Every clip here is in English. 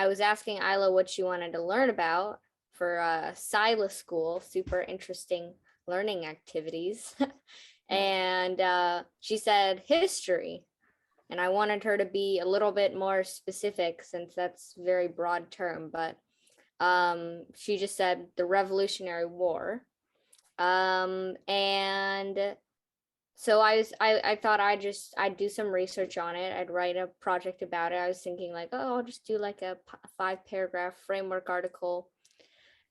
I was asking Isla what she wanted to learn about for Silas School, super interesting learning activities. And she said history. And I wanted her to be a little bit more specific since that's a very broad term, but she just said the Revolutionary War. And so I thought I'd do some research on it. I'd write a project about it. I was thinking like, oh, I'll just do like a 5 paragraph framework article.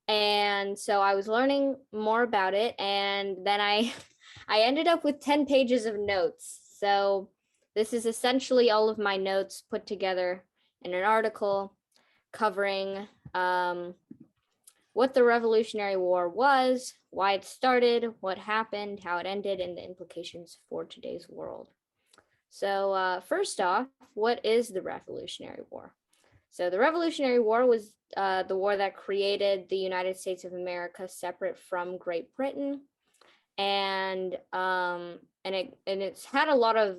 And so I was learning more about it, and then I I ended up with 10 pages of notes. So this is essentially all of my notes put together in an article covering what the Revolutionary War was, why it started, what happened, how it ended, and the implications for today's world. So first off, what is the Revolutionary War? So the Revolutionary War was the war that created the United States of America separate from Great Britain, and it's had a lot of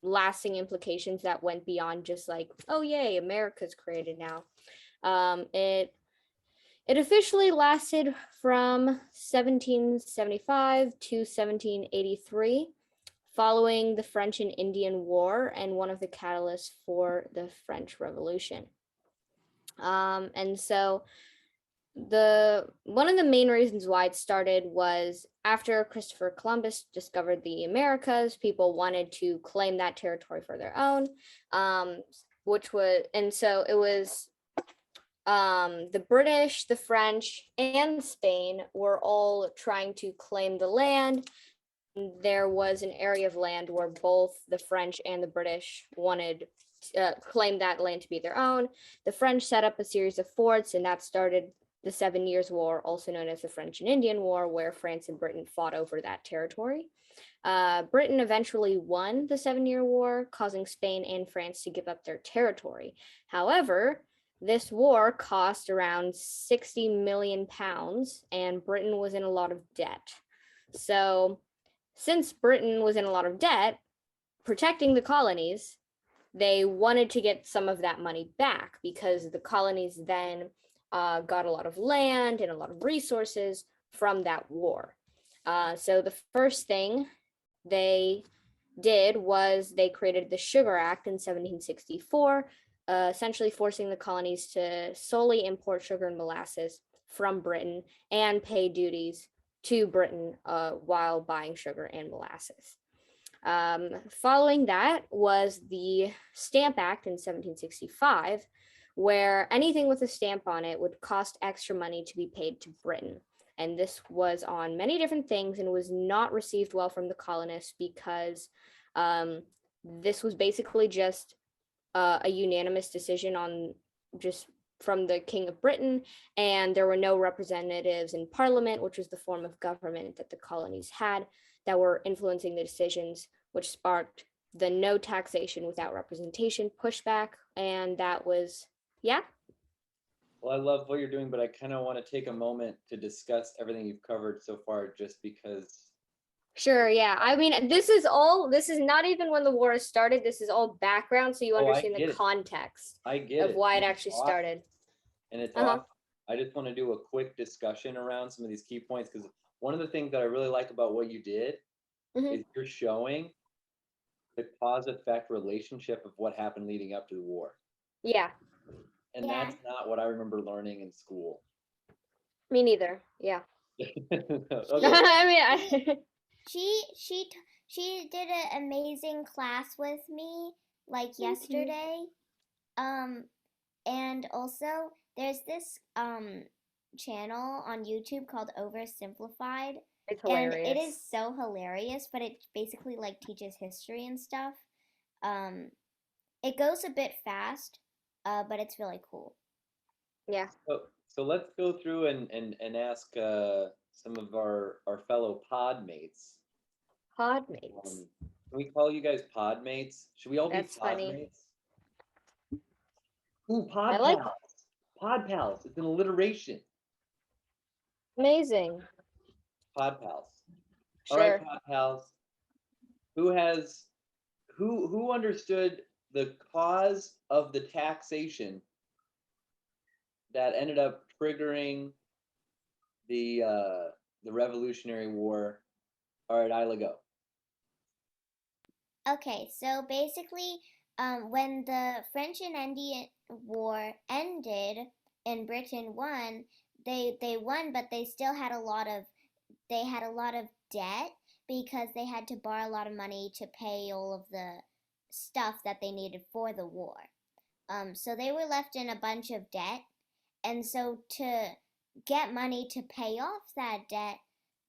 lasting implications that went beyond just like, oh yay, America's created now. It officially lasted from 1775 to 1783, following the French and Indian War and one of the catalysts for the French Revolution. And so one of the main reasons why it started was after Christopher Columbus discovered the Americas, people wanted to claim that territory for their own, so it was the British, the French, and Spain were all trying to claim the land. There was an area of land where both the French and the British wanted to claim that land to be their own. The French set up a series of forts, and that started the 7 Years' War, also known as the French and Indian War, where France and Britain fought over that territory. Britain eventually won the 7-Year War, causing Spain and France to give up their territory. However, this war cost around 60 million pounds, and Britain was in a lot of debt. So, since Britain was in a lot of debt, protecting the colonies, they wanted to get some of that money back because the colonies then got a lot of land and a lot of resources from that war. So the first thing they did was they created the Sugar Act in 1764, essentially forcing the colonies to solely import sugar and molasses from Britain and pay duties to Britain while buying sugar and molasses. Following that was the Stamp Act in 1765, where anything with a stamp on it would cost extra money to be paid to Britain. And this was on many different things and was not received well from the colonists because this was basically just a unanimous decision on just from the King of Britain, and there were no representatives in Parliament, which was the form of government that the colonies had, that were influencing the decisions, which sparked the no taxation without representation pushback. And that was, yeah. Well, I love what you're doing, but I kind of want to take a moment to discuss everything you've covered so far, just because. Sure, yeah. I mean, this is not even when the war started. This is all background, so you understand the context of why it actually started. And it's awesome. I just want to do a quick discussion around some of these key points, because one of the things that I really like about what you did is you're showing the cause-effect relationship of what happened leading up to the war. Yeah. And that's not what I remember learning in school. Me neither. Yeah. I mean, she did an amazing class with me like yesterday. And also there's this channel on YouTube called Oversimplified. It's hilarious. And it is so hilarious, but it basically like teaches history and stuff. It goes a bit fast, but it's really cool. Yeah. So let's go through and ask some of our fellow pod mates. Pod mates. Can we call you guys pod mates? Should we all be pod mates? Ooh, pod pals. Pod pals. It's an alliteration. Amazing. Pod pals. Sure. All right, pod pals. Who understood the cause of the taxation that ended up triggering the Revolutionary War. All right, Isla, go. Okay, so basically, when the French and Indian War ended and Britain won, they won, but they still had a lot of debt because they had to borrow a lot of money to pay all of the stuff that they needed for the war. So they were left in a bunch of debt, and so to get money to pay off that debt,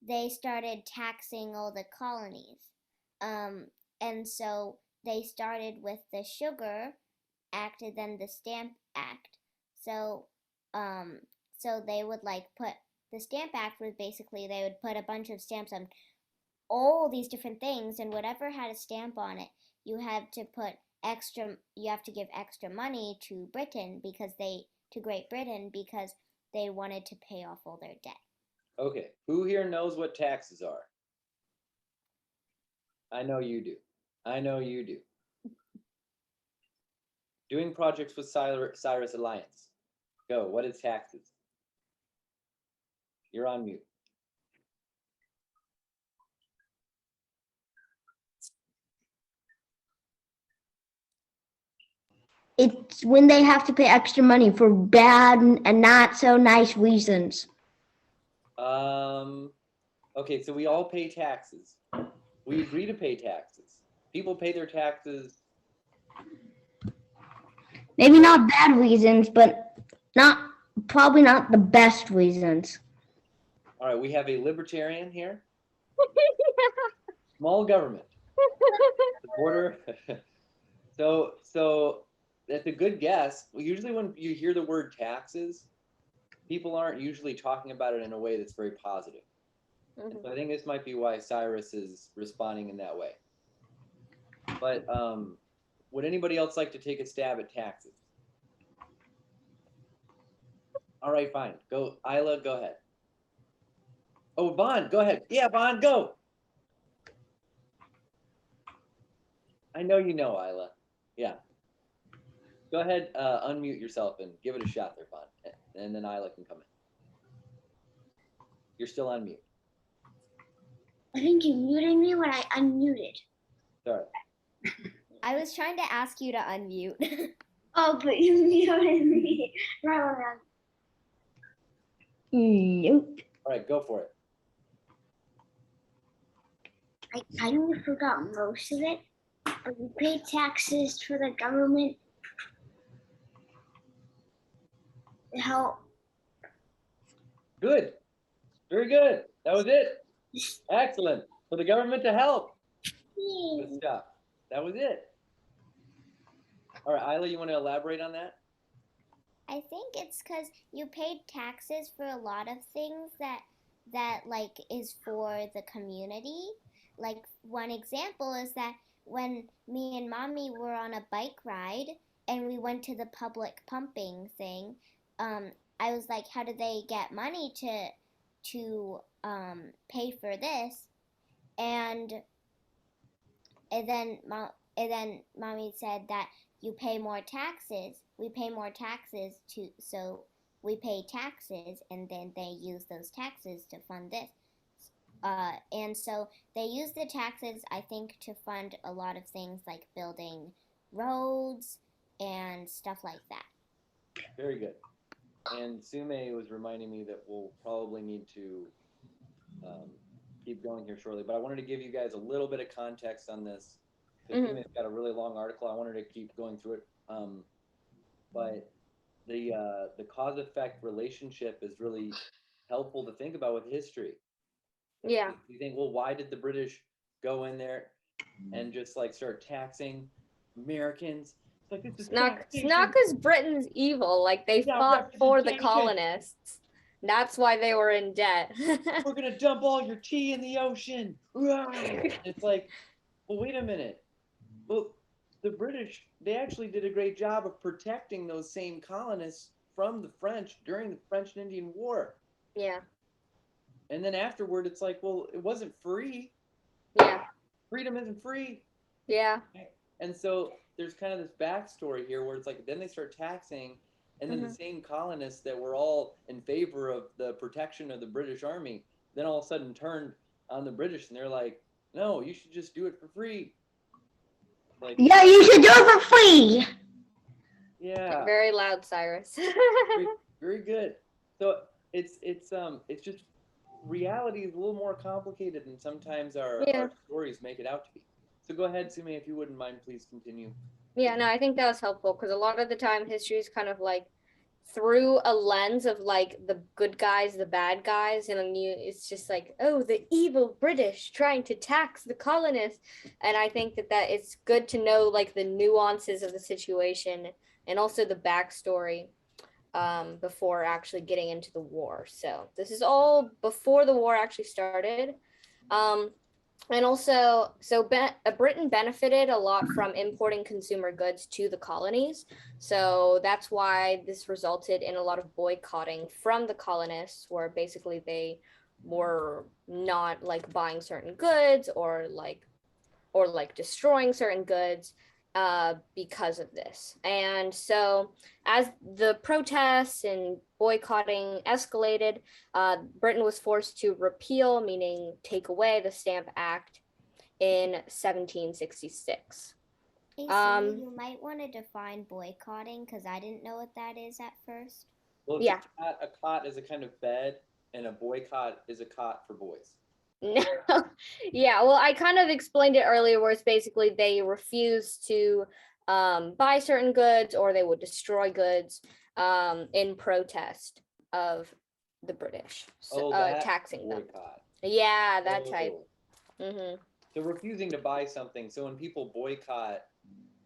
they started taxing all the colonies. Um, and so they started with the Sugar Act and then the Stamp Act. So, um, so they would like put the Stamp Act was basically they would put a bunch of stamps on all these different things, and whatever had a stamp on it, you had to put extra. You have to give extra money to Great Britain because they wanted to pay off all their debt. Okay, who here knows what taxes are? I know you do. I know you do. Doing projects with Cyrus Alliance. Go. What is taxes? You're on mute. It's when they have to pay extra money for bad and not so nice reasons. Okay, so we all pay taxes. We agree to pay taxes. People pay their taxes. Maybe not bad reasons, but probably not the best reasons. All right, we have a libertarian here. Small government. The border. So that's a good guess. Well, usually when you hear the word taxes, people aren't usually talking about it in a way that's very positive. And so I think this might be why Cyrus is responding in that way. But would anybody else like to take a stab at taxes? All right, fine. Go, Isla, go ahead. Oh, Bond, go ahead. Yeah, Bond, go. I know you know, Isla. Yeah. Go ahead, unmute yourself and give it a shot there, Bond. And then Isla can come in. You're still on mute. I think you muted me when I unmuted. Sorry. I was trying to ask you to unmute. Oh, but you muted me. Right. Nope. All right, go for it. I kind of forgot most of it, but we pay taxes for the government to help. Good. Very good. That was it. Excellent. For the government to help. Good stuff. That was it. All right, Isla, you want to elaborate on that? I think it's because you paid taxes for a lot of things that like is for the community. Like one example is that when me and mommy were on a bike ride and we went to the public pumping thing, I was like, how do they get money to pay for this? And then mommy said that you pay more taxes. We pay more taxes so we pay taxes, and then they use those taxes to fund this. And so they use the taxes, I think, to fund a lot of things like building roads and stuff like that. Very good. And Sume was reminding me that we'll probably need to keep going here shortly, but I wanted to give you guys a little bit of context on this. Sume's got a really long article. I wanted to keep going through it. But the cause-effect relationship is really helpful to think about with history. Yeah. You think, well, why did the British go in there and just like start taxing Americans? It's like, it's Not because Britain's evil. Like they fought for the colonists. That's why they were in debt. We're gonna dump all your tea in the ocean. It's like, well, wait a minute. Well, the British, they actually did a great job of protecting those same colonists from the French during the French and Indian War. Yeah. And then afterward, it's like, well, it wasn't free. Yeah. Freedom isn't free. Yeah. And so there's kind of this backstory here where it's like, then they start taxing, And then the same colonists that were all in favor of the protection of the British Army, then all of a sudden turned on the British and they're like, no, you should just do it for free. Like, Yeah, you should do it for free. yeah, Very loud, Cyrus. very, very good. So it's just reality is a little more complicated than sometimes our stories make it out to be. So go ahead, Sumi, if you wouldn't mind, please continue. Yeah, no, I think that was helpful because a lot of the time history is kind of like through a lens of like the good guys, the bad guys, and then it's just like, oh, the evil British trying to tax the colonists. And I think that it's good to know like the nuances of the situation and also the backstory before actually getting into the war. So this is all before the war actually started. And also, Britain benefited a lot from importing consumer goods to the colonies. So that's why this resulted in a lot of boycotting from the colonists, where basically they were not like buying certain goods or like destroying certain goods because of this. And so as the protests and boycotting escalated, Britain was forced to repeal, meaning take away, the Stamp Act in 1766. Hey, Sumi, you might want to define boycotting because I didn't know what that is at first. Well, Yeah. A cot is a kind of bed, and a boycott is a cot for boys. No. Yeah, well, I kind of explained it earlier where it's basically they refuse to buy certain goods or they would destroy goods in protest of the British taxing them. Boycott. Yeah, that type. So refusing to buy something. So when people boycott,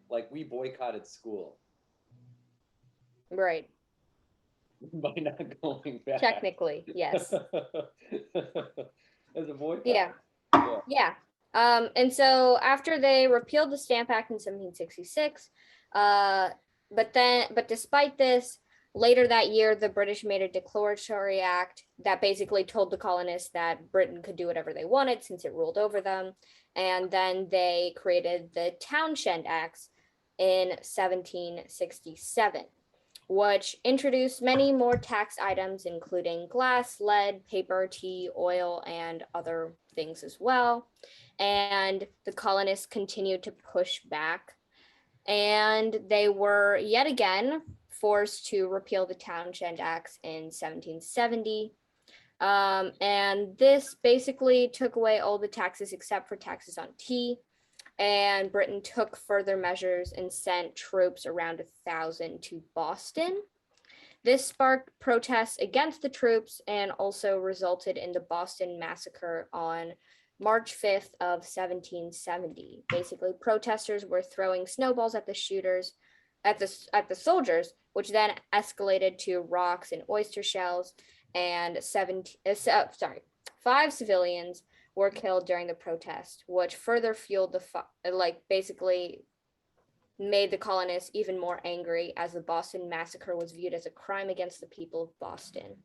like we boycotted school. Right. By not going back. Technically, yes. As a boycott. Yeah. And so after they repealed the Stamp Act in 1766, but despite this, later that year, the British made a declaratory act that basically told the colonists that Britain could do whatever they wanted since it ruled over them. And then they created the Townshend Acts in 1767. Which introduced many more tax items, including glass, lead, paper, tea, oil, and other things as well. And the colonists continued to push back. And they were yet again forced to repeal the Townshend Acts in 1770. And this basically took away all the taxes except for taxes on tea. And Britain took further measures and sent troops around 1,000 to Boston. This sparked protests against the troops and also resulted in the Boston Massacre on March 5th of 1770. Basically, protesters were throwing snowballs at the soldiers, which then escalated to rocks and oyster shells, and 5 civilians were killed during the protest, which further fueled basically made the colonists even more angry, as the Boston Massacre was viewed as a crime against the people of Boston.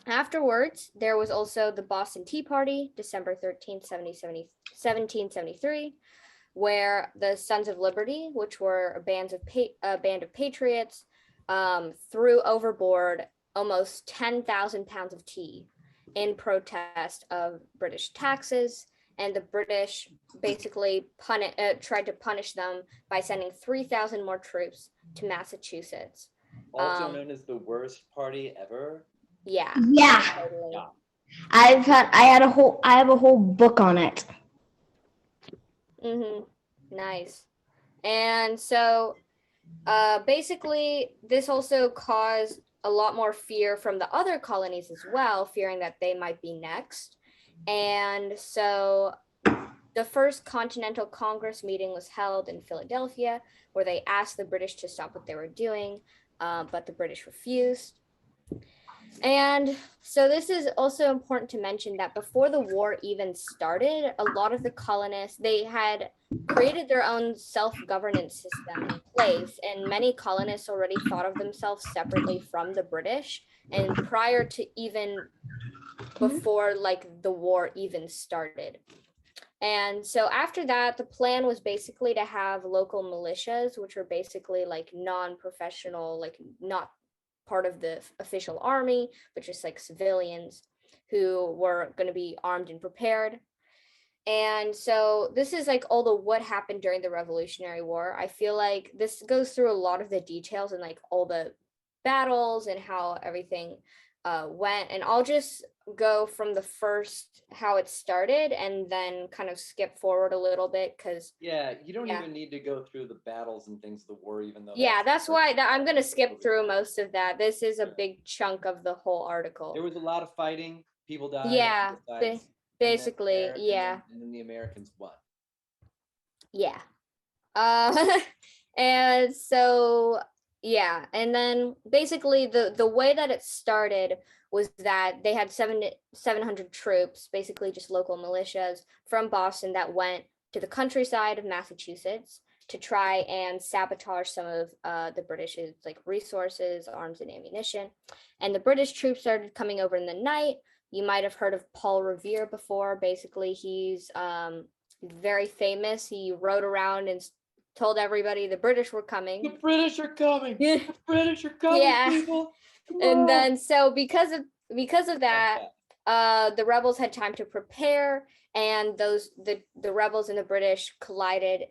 Afterwards, there was also the Boston Tea Party, December 13th, 1773, where the Sons of Liberty, which were a band of patriots, threw overboard almost 10,000 pounds of tea in protest of British taxes, and the British basically tried to punish them by sending 3,000 more troops to Massachusetts. Also known as the worst party ever. Yeah. Totally. Yeah. I have a whole book on it. Nice. And so basically this also caused a lot more fear from the other colonies as well, fearing that they might be next. And so the first Continental Congress meeting was held in Philadelphia, where they asked the British to stop what they were doing, but the British refused. And so this is also important to mention that before the war even started, a lot of the colonists, they had created their own self-governance system in place, and many colonists already thought of themselves separately from the British, and prior to even before like the war even started. And so after that, the plan was basically to have local militias, which were basically like non-professional, like not part of the official army, but just like civilians who were going to be armed and prepared. And so this is like all the what happened during the Revolutionary War. I feel like this goes through a lot of the details and like all the battles and how everything went. And I'll just go from the first how it started and then kind of skip forward a little bit because Yeah, you don't Yeah. even need to go through the battles and things of the war, even though. yeah, that's the why first that I'm gonna part. skip through most of that. This is a Yeah. big chunk of the whole article. There was a lot of fighting, people died. on Yeah, both sides, and then basically, Amer- and yeah. then- And then the Americans won. Yeah. And so yeah, and then basically the way that it started was that they had 700 troops, basically just local militias from Boston that went to the countryside of Massachusetts to try and sabotage some of the British's like resources, arms, and ammunition. And the British troops started coming over in the night. You might have heard of Paul Revere before. Basically, he's very famous. He rode around and told everybody the British were coming. British are coming. Yeah. British are Yeah. people. And then so because of that, the rebels had time to prepare, and the rebels and the British collided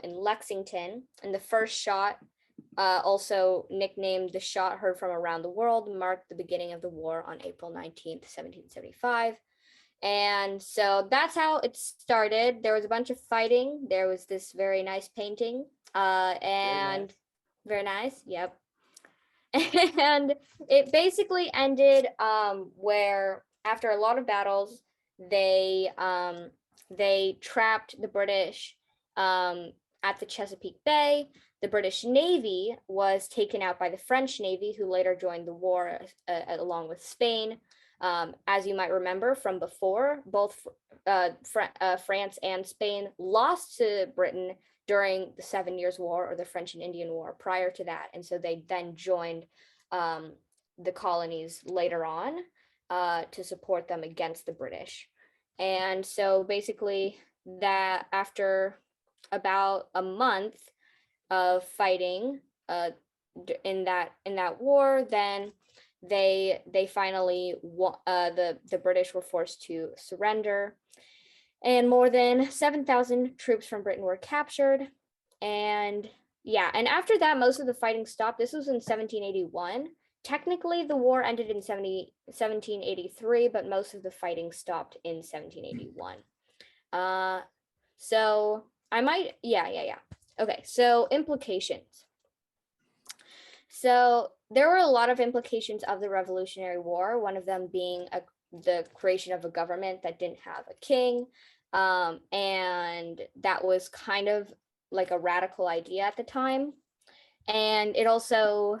in Lexington. And the first shot, also nicknamed the shot heard from around the world, marked the beginning of the war on April 19th, 1775. And so that's how it started. There was a bunch of fighting. There was this very nice painting, and very nice. Yep. And it basically ended where after a lot of battles, they trapped the British at the Chesapeake Bay. The British Navy was taken out by the French Navy, who later joined the war along with Spain. As you might remember from before, both France and Spain lost to Britain during the 7 Years' War, or the French and Indian War, prior to that. And so they then joined the colonies later on to support them against the British. And so basically that after about a month of fighting in that war, then they finally the British were forced to surrender, and more than 7,000 troops from Britain were captured. And yeah, and after that, most of the fighting stopped. This was in 1781. Technically, the war ended in 1783, but most of the fighting stopped in 1781. So I might, yeah. Okay, so implications. So there were a lot of implications of the Revolutionary War, one of them being the creation of a government that didn't have a king. And that was kind of like a radical idea at the time. And it also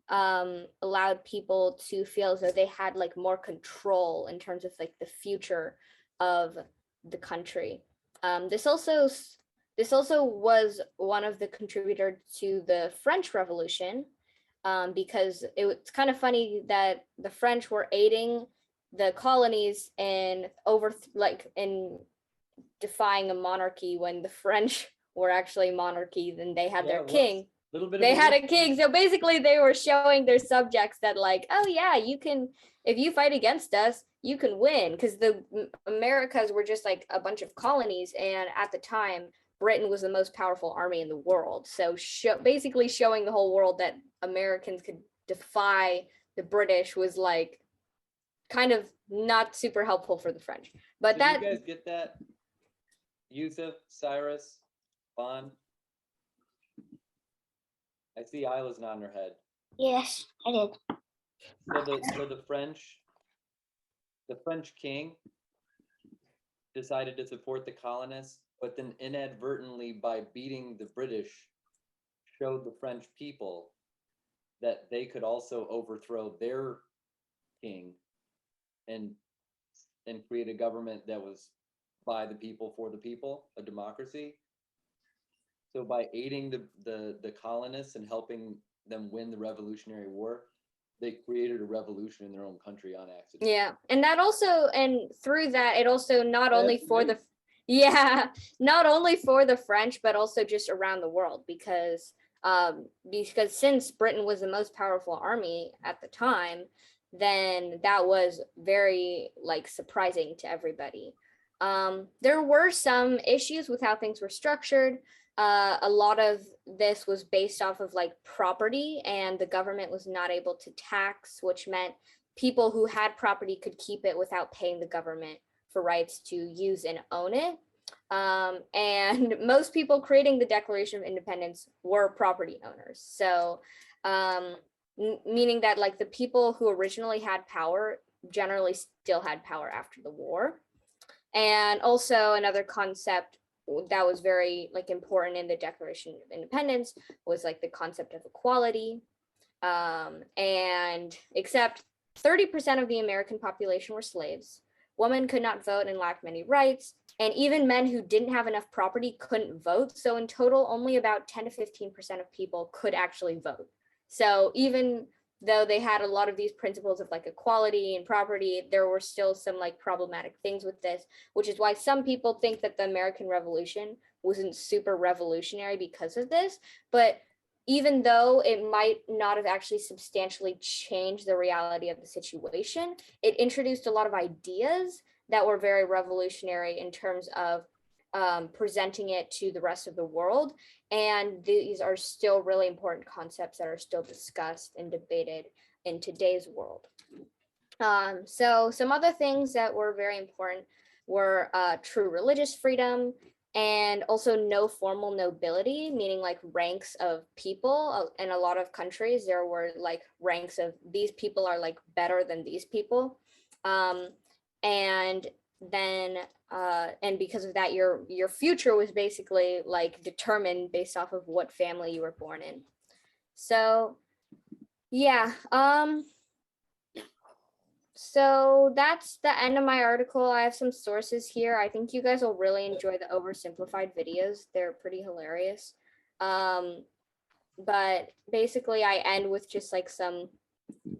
allowed people to feel as though they had like more control in terms of like the future of the country. This also was one of the contributors to the French Revolution, because it's kind of funny that the French were aiding the colonies in in defying a monarchy when the French were actually monarchy. Then they had their king. They had a king. So basically they were showing their subjects that like, oh yeah, you can, if you fight against us, you can win, because the Americas were just like a bunch of colonies, and at the time Britain was the most powerful army in the world. So basically showing the whole world that Americans could defy the British was like kind of not super helpful for the French. But Did you guys get that? Yusuf, Cyrus, Bond. I see Isla's nodding her head. Yes, I did. So the French king decided to support the colonists, but then inadvertently, by beating the British, showed the French people that they could also overthrow their king and create a government that was by the people, for the people, a democracy. So by aiding the colonists and helping them win the Revolutionary War, they created a revolution in their own country on accident. yeah, and that also, and through that, it also not only for the Yeah, not only for the French, but also just around the world because since Britain was the most powerful army at the time, then that was very like surprising to everybody. There were some issues with how things were structured. A lot of this was based off of like property, and the government was not able to tax, which meant people who had property could keep it without paying the government for rights to use and own it. And most people creating the Declaration of Independence were property owners. So, meaning that like the people who originally had power generally still had power after the war. And also another concept that was very like important in the Declaration of Independence was like the concept of equality. And except 30% of the American population were slaves. Women could not vote and lacked many rights. And even men who didn't have enough property couldn't vote. So in total, only about 10 to 15% of people could actually vote. So even though they had a lot of these principles of like equality and property, there were still some like problematic things with this, which is why some people think that the American Revolution wasn't super revolutionary because of this. But even though it might not have actually substantially changed the reality of the situation, it introduced a lot of ideas that were very revolutionary in terms of presenting it to the rest of the world. And these are still really important concepts that are still discussed and debated in today's world. So some other things that were very important were true religious freedom, and also no formal nobility, meaning like ranks of people. In a lot of countries, there were like ranks of these people are like better than these people. And then and because of that, your future was basically like determined based off of what family you were born in. So yeah, so that's the end of my article. I have some sources here. I think you guys will really enjoy the oversimplified videos. They're pretty hilarious. But basically I end with just like some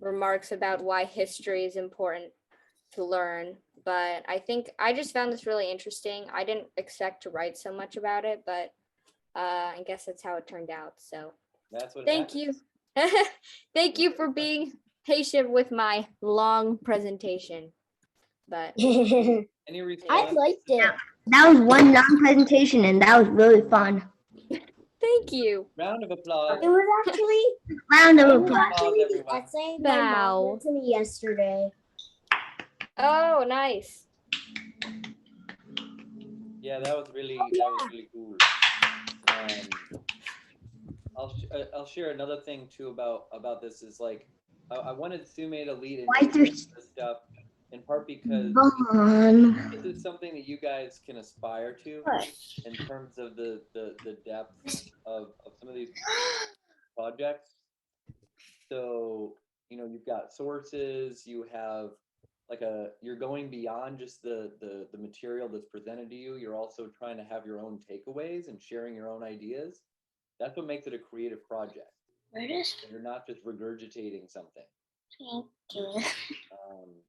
remarks about why history is important to learn. But I think I just found this really interesting. I didn't expect to write so much about it, but I guess that's how it turned out. So That's what thank you. Thank you for being patient with my long presentation. But Any I response? liked it. That was one non-presentation, and that was really fun. thank you. Round of applause. It was actually Round it of was applause. actually the everyone. essay my mom Bow. read to me yesterday. Oh, nice. Yeah, that was really cool. I'll share another thing too about this is like I wanted Sume to lead Why into there's this stuff in part because fun? this is something that you guys can aspire to in terms of the depth of some of these projects. So, you know, you've got sources, you have like you're going beyond just the material that's presented to you. You're also trying to have your own takeaways and sharing your own ideas. That's what makes it a creative project. Where does You're not just regurgitating something. thank you.